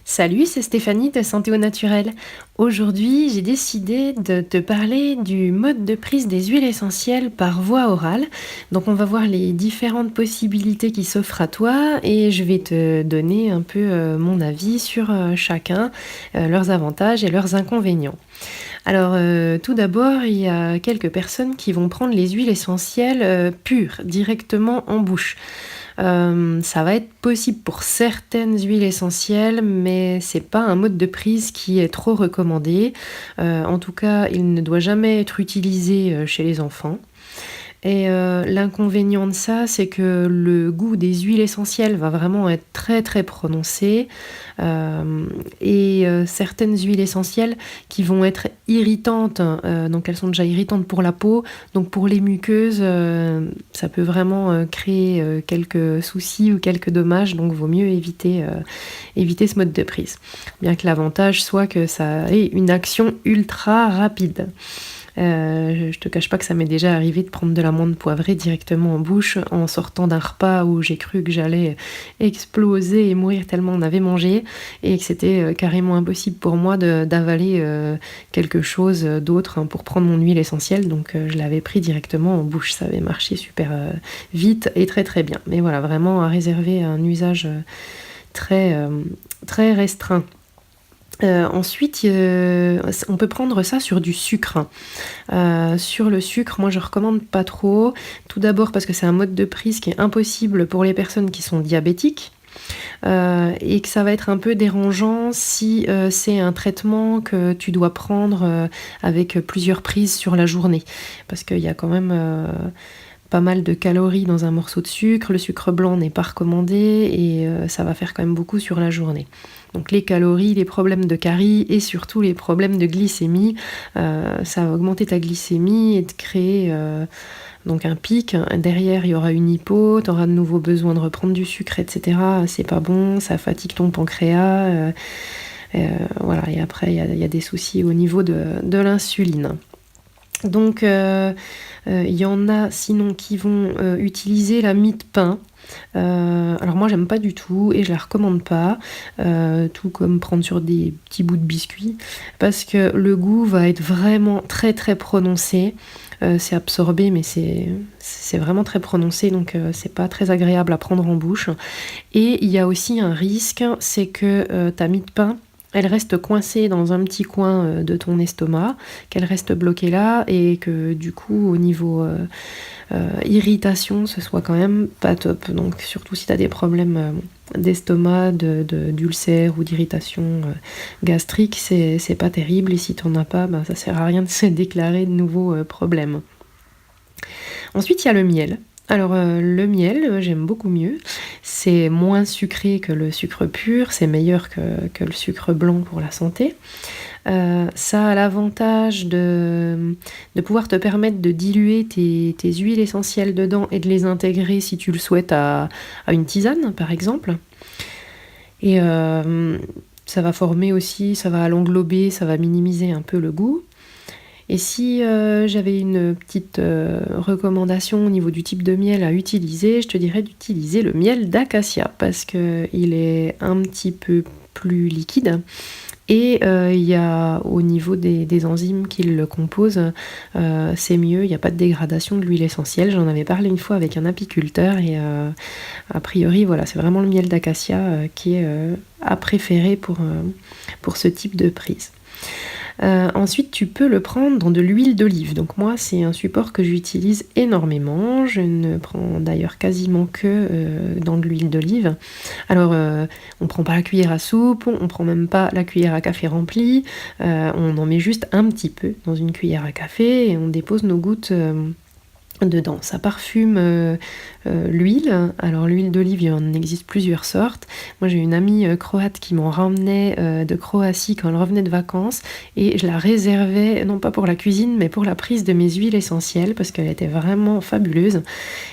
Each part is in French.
Salut, c'est Stéphanie de Santé au Naturel. Aujourd'hui, j'ai décidé de te parler du mode de prise des huiles essentielles par voie orale. Donc, on va voir les différentes possibilités qui s'offrent à toi et je vais te donner un peu mon avis sur chacun, leurs avantages et leurs inconvénients. Alors, tout d'abord, il y a quelques personnes qui vont prendre les huiles essentielles pures, directement en bouche. Ça va être possible pour certaines huiles essentielles, mais c'est pas un mode de prise qui est trop recommandé. En tout cas, il ne doit jamais être utilisé, chez les enfants. Et l'inconvénient de ça, c'est que le goût des huiles essentielles va vraiment être très, très prononcé, certaines huiles essentielles qui vont être irritantes, donc elles sont déjà irritantes pour la peau, donc pour les muqueuses, ça peut vraiment, créer, quelques soucis ou quelques dommages, donc vaut mieux éviter ce mode de prise. Bien que l'avantage soit que ça ait une action ultra rapide. Je te cache pas que ça m'est déjà arrivé de prendre de l'amande poivrée directement en bouche en sortant d'un repas où j'ai cru que j'allais exploser et mourir tellement on avait mangé et que c'était carrément impossible pour moi d'avaler quelque chose d'autre pour prendre mon huile essentielle. Donc je l'avais pris directement en bouche. Ça avait marché super vite et très très bien. Mais voilà, vraiment à réserver un usage très, très restreint. Ensuite, on peut prendre ça sur du sucre. Sur le sucre, moi je recommande pas trop. Tout d'abord parce que c'est un mode de prise qui est impossible pour les personnes qui sont diabétiques. Et que ça va être un peu dérangeant si c'est un traitement que tu dois prendre avec plusieurs prises sur la journée. Parce qu'il y a quand même pas mal de calories dans un morceau de sucre. Le sucre blanc n'est pas recommandé et ça va faire quand même beaucoup sur la journée. Donc les calories, les problèmes de carie et surtout les problèmes de glycémie, ça va augmenter ta glycémie et te créer donc un pic. Derrière, il y aura une hypo, tu auras de nouveau besoin de reprendre du sucre, etc. C'est pas bon, ça fatigue ton pancréas. Voilà, et après, il y a des soucis au niveau de l'insuline. Donc, il y en a sinon qui vont utiliser la mie de pain. Alors moi j'aime pas du tout et je la recommande pas, tout comme prendre sur des petits bouts de biscuit, parce que le goût va être vraiment très très prononcé. C'est absorbé mais c'est vraiment très prononcé, donc c'est pas très agréable à prendre en bouche. Et il y a aussi un risque, c'est que ta mie de pain elle reste coincée dans un petit coin de ton estomac, qu'elle reste bloquée là et que du coup au niveau irritation ce soit quand même pas top. Donc surtout si tu as des problèmes d'estomac, d'ulcère ou d'irritation gastrique, c'est pas terrible et si t'en as pas, ça sert à rien de se déclarer de nouveaux problèmes. Ensuite il y a le miel. Alors le miel, j'aime beaucoup mieux. C'est moins sucré que le sucre pur, c'est meilleur que le sucre blanc pour la santé. Ça a l'avantage de pouvoir te permettre de diluer tes huiles essentielles dedans et de les intégrer si tu le souhaites à une tisane par exemple. Et ça va former aussi, ça va l'englober, ça va minimiser un peu le goût. Et si j'avais une petite recommandation au niveau du type de miel à utiliser, je te dirais d'utiliser le miel d'acacia parce qu'il est un petit peu plus liquide. Et il y a au niveau des enzymes qui le composent, c'est mieux, il n'y a pas de dégradation de l'huile essentielle. J'en avais parlé une fois avec un apiculteur et a priori voilà, c'est vraiment le miel d'acacia qui est à préférer pour ce type de prise. Ensuite, tu peux le prendre dans de l'huile d'olive. Donc moi, c'est un support que j'utilise énormément. Je ne prends d'ailleurs quasiment que dans de l'huile d'olive. Alors, on prend pas la cuillère à soupe, on prend même pas la cuillère à café remplie. On en met juste un petit peu dans une cuillère à café et on dépose nos gouttes dedans. Ça parfume l'huile. Alors l'huile d'olive, il en existe plusieurs sortes. Moi j'ai une amie croate qui m'en ramenait de Croatie quand elle revenait de vacances et je la réservais non pas pour la cuisine mais pour la prise de mes huiles essentielles parce qu'elle était vraiment fabuleuse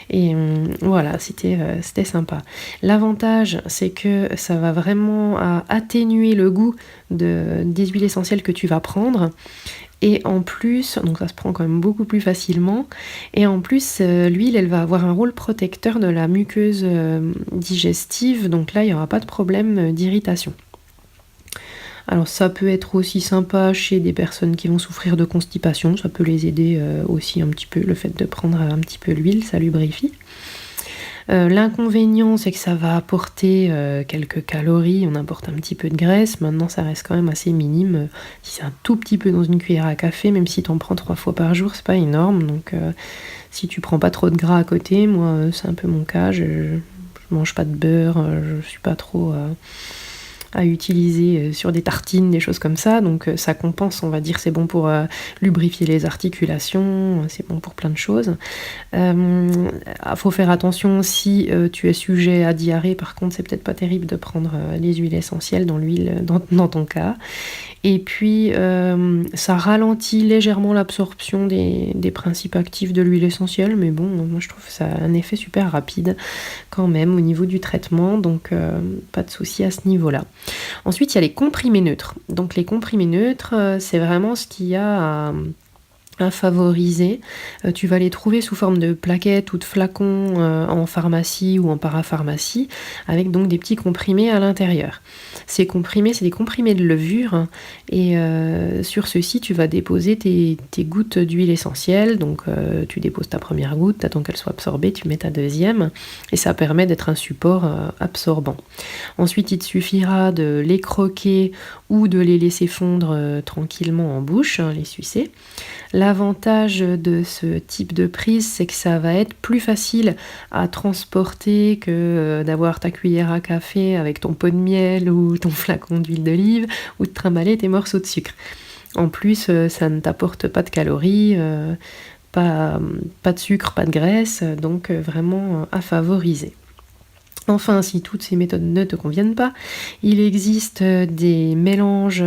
et voilà, c'était sympa. L'avantage c'est que ça va vraiment atténuer le goût des huiles essentielles que tu vas prendre. Et en plus, donc ça se prend quand même beaucoup plus facilement, et en plus l'huile elle va avoir un rôle protecteur de la muqueuse digestive, donc là il n'y aura pas de problème d'irritation. Alors ça peut être aussi sympa chez des personnes qui vont souffrir de constipation, ça peut les aider aussi un petit peu, le fait de prendre un petit peu l'huile, ça lubrifie. L'inconvénient, c'est que ça va apporter quelques calories, on apporte un petit peu de graisse, maintenant ça reste quand même assez minime, si c'est un tout petit peu dans une cuillère à café, même si tu en prends 3 fois par jour, c'est pas énorme, donc si tu prends pas trop de gras à côté, moi c'est un peu mon cas, je mange pas de beurre, je suis pas trop à utiliser sur des tartines, des choses comme ça, donc ça compense, on va dire, c'est bon pour lubrifier les articulations, c'est bon pour plein de choses. Faut faire attention si tu es sujet à diarrhée, par contre c'est peut-être pas terrible de prendre les huiles essentielles dans ton cas. Et puis ça ralentit légèrement l'absorption des principes actifs de l'huile essentielle, mais bon, moi je trouve que ça a un effet super rapide quand même au niveau du traitement, donc pas de souci à ce niveau-là. Ensuite, il y a les comprimés neutres. Donc les comprimés neutres, c'est vraiment ce qu'il y a à favoriser. Tu vas les trouver sous forme de plaquettes ou de flacons en pharmacie ou en parapharmacie, avec donc des petits comprimés à l'intérieur. Ces comprimés, c'est des comprimés de levure, hein, et sur ceux-ci, tu vas déposer tes gouttes d'huile essentielle. Donc tu déposes ta première goutte, t'attends qu'elle soit absorbée, tu mets ta deuxième, et ça permet d'être un support absorbant. Ensuite, il te suffira de les croquer ou de les laisser fondre tranquillement en bouche, hein, les sucer. L'avantage de ce type de prise, c'est que ça va être plus facile à transporter que d'avoir ta cuillère à café avec ton pot de miel ou ton flacon d'huile d'olive ou de trimballer tes morceaux de sucre. En plus, ça ne t'apporte pas de calories, pas de sucre, pas de graisse, donc vraiment à favoriser. Enfin, si toutes ces méthodes ne te conviennent pas, il existe des mélanges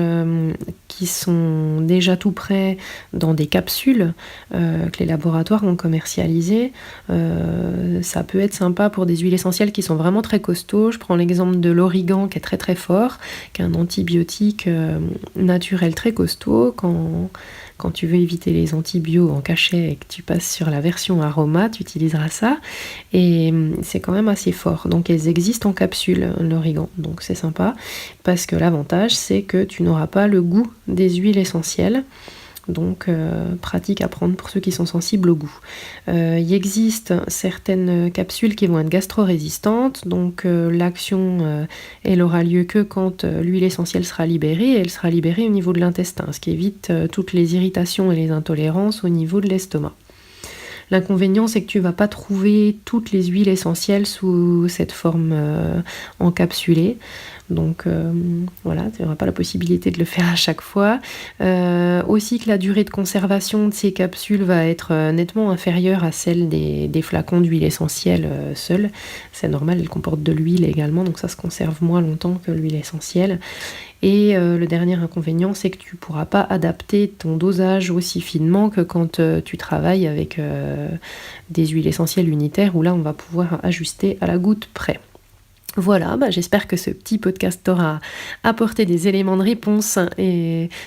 qui sont déjà tout prêts dans des capsules que les laboratoires ont commercialisées. Ça peut être sympa pour des huiles essentielles qui sont vraiment très costauds. Je prends l'exemple de l'origan qui est très très fort, qui est un antibiotique naturel très costaud. Quand tu veux éviter les antibiotiques en cachet et que tu passes sur la version aroma, tu utiliseras ça. Et c'est quand même assez fort. Donc elles existent en capsule, l'origan. Donc c'est sympa parce que l'avantage, c'est que tu n'auras pas le goût des huiles essentielles. Donc pratique à prendre pour ceux qui sont sensibles au goût. Il existe certaines capsules qui vont être gastro-résistantes, donc l'action elle aura lieu que quand l'huile essentielle sera libérée, et elle sera libérée au niveau de l'intestin, ce qui évite toutes les irritations et les intolérances au niveau de l'estomac. L'inconvénient, c'est que tu ne vas pas trouver toutes les huiles essentielles sous cette forme encapsulée. Donc voilà, tu n'auras pas la possibilité de le faire à chaque fois. Aussi que la durée de conservation de ces capsules va être nettement inférieure à celle des flacons d'huile essentielle seuls. C'est normal, elles comportent de l'huile également, donc ça se conserve moins longtemps que l'huile essentielle. Et le dernier inconvénient, c'est que tu ne pourras pas adapter ton dosage aussi finement que quand tu travailles avec des huiles essentielles unitaires, où là, on va pouvoir ajuster à la goutte près. Voilà, j'espère que ce petit podcast t'aura apporté des éléments de réponse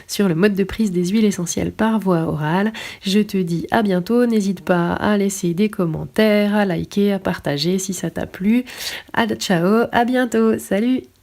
sur le mode de prise des huiles essentielles par voie orale. Je te dis à bientôt, n'hésite pas à laisser des commentaires, à liker, à partager si ça t'a plu. Ciao, à bientôt, salut!